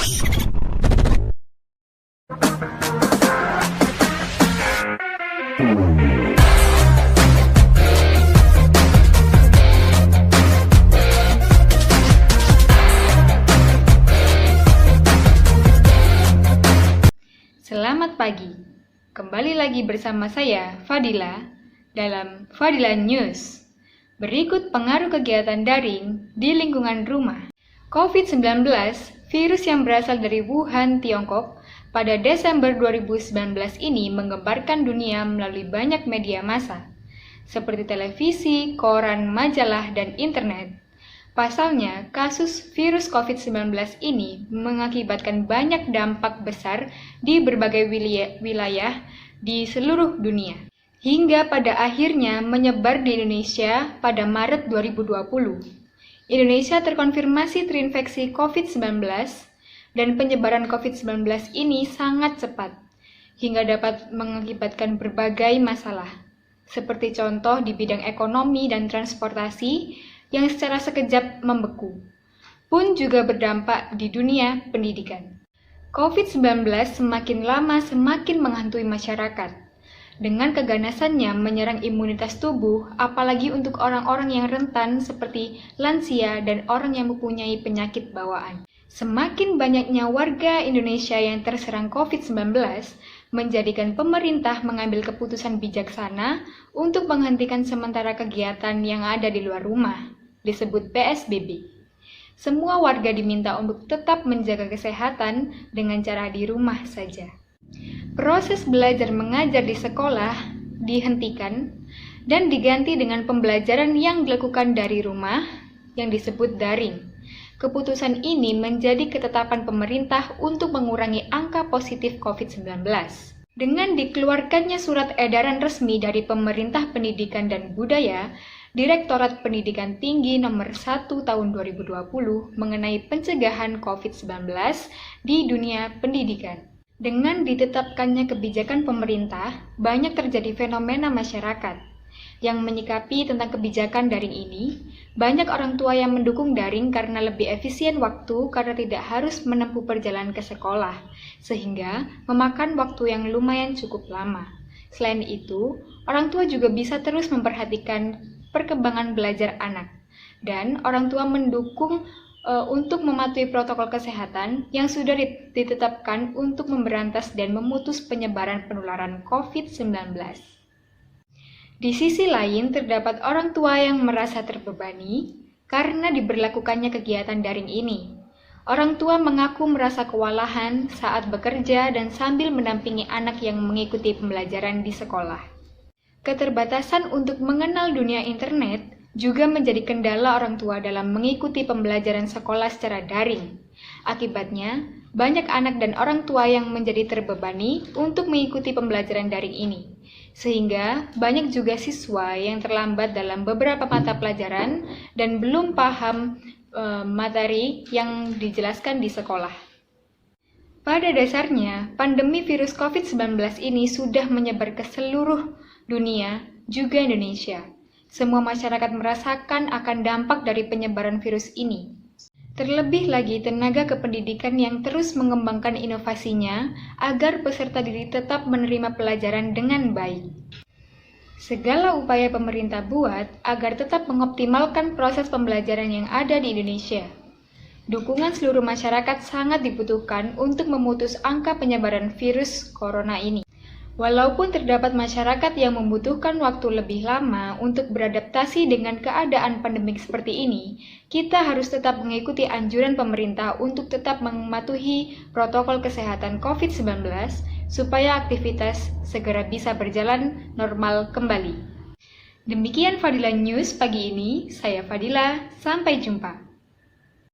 Selamat pagi, kembali lagi bersama saya, Fadila, dalam Fadila News. Berikut pengaruh kegiatan daring di lingkungan rumah. COVID-19, virus yang berasal dari Wuhan, Tiongkok, pada Desember 2019 ini menggemparkan dunia melalui banyak media massa, seperti televisi, koran, majalah, dan internet. Pasalnya, kasus virus COVID-19 ini mengakibatkan banyak dampak besar di berbagai wilayah di seluruh dunia, hingga pada akhirnya menyebar di Indonesia pada Maret 2020. Indonesia terkonfirmasi terinfeksi COVID-19 dan penyebaran COVID-19 ini sangat cepat, hingga dapat mengakibatkan berbagai masalah, seperti contoh di bidang ekonomi dan transportasi, yang secara sekejap membeku, pun juga berdampak di dunia pendidikan. COVID-19 semakin lama semakin menghantui masyarakat, dengan keganasannya menyerang imunitas tubuh, apalagi untuk orang-orang yang rentan seperti lansia dan orang yang mempunyai penyakit bawaan. Semakin banyaknya warga Indonesia yang terserang COVID-19, menjadikan pemerintah mengambil keputusan bijaksana untuk menghentikan sementara kegiatan yang ada di luar rumah, disebut PSBB. Semua warga diminta untuk tetap menjaga kesehatan dengan cara di rumah saja. Proses belajar mengajar di sekolah dihentikan dan diganti dengan pembelajaran yang dilakukan dari rumah yang disebut daring. Keputusan ini menjadi ketetapan pemerintah untuk mengurangi angka positif COVID-19. Dengan dikeluarkannya surat edaran resmi dari Pemerintah Pendidikan dan Budaya, Direktorat Pendidikan Tinggi Nomor 1 Tahun 2020 mengenai pencegahan COVID-19 di dunia pendidikan. Dengan ditetapkannya kebijakan pemerintah, banyak terjadi fenomena masyarakat yang menyikapi tentang kebijakan daring ini. Banyak orang tua yang mendukung daring karena lebih efisien waktu karena tidak harus menempuh perjalanan ke sekolah, sehingga memakan waktu yang lumayan cukup lama. Selain itu, orang tua juga bisa terus memperhatikan perkembangan belajar anak, dan orang tua mendukung untuk mematuhi protokol kesehatan yang sudah ditetapkan untuk memberantas dan memutus penyebaran penularan COVID-19. Di sisi lain, terdapat orang tua yang merasa terbebani karena diberlakukannya kegiatan daring ini. Orang tua mengaku merasa kewalahan saat bekerja dan sambil mendampingi anak yang mengikuti pembelajaran di sekolah. Keterbatasan untuk mengenal dunia internet juga menjadi kendala orang tua dalam mengikuti pembelajaran sekolah secara daring. Akibatnya, banyak anak dan orang tua yang menjadi terbebani untuk mengikuti pembelajaran daring ini. Sehingga banyak juga siswa yang terlambat dalam beberapa mata pelajaran dan belum paham materi yang dijelaskan di sekolah. Pada dasarnya, pandemi virus COVID-19 ini sudah menyebar ke seluruh dunia, juga Indonesia. Semua masyarakat merasakan akan dampak dari penyebaran virus ini. Terlebih lagi tenaga kependidikan yang terus mengembangkan inovasinya agar peserta didik tetap menerima pelajaran dengan baik. Segala upaya pemerintah buat agar tetap mengoptimalkan proses pembelajaran yang ada di Indonesia. Dukungan seluruh masyarakat sangat dibutuhkan untuk memutus angka penyebaran virus corona ini. Walaupun terdapat masyarakat yang membutuhkan waktu lebih lama untuk beradaptasi dengan keadaan pandemik seperti ini, kita harus tetap mengikuti anjuran pemerintah untuk tetap mematuhi protokol kesehatan COVID-19 supaya aktivitas segera bisa berjalan normal kembali. Demikian Fadila News pagi ini, saya Fadila, sampai jumpa.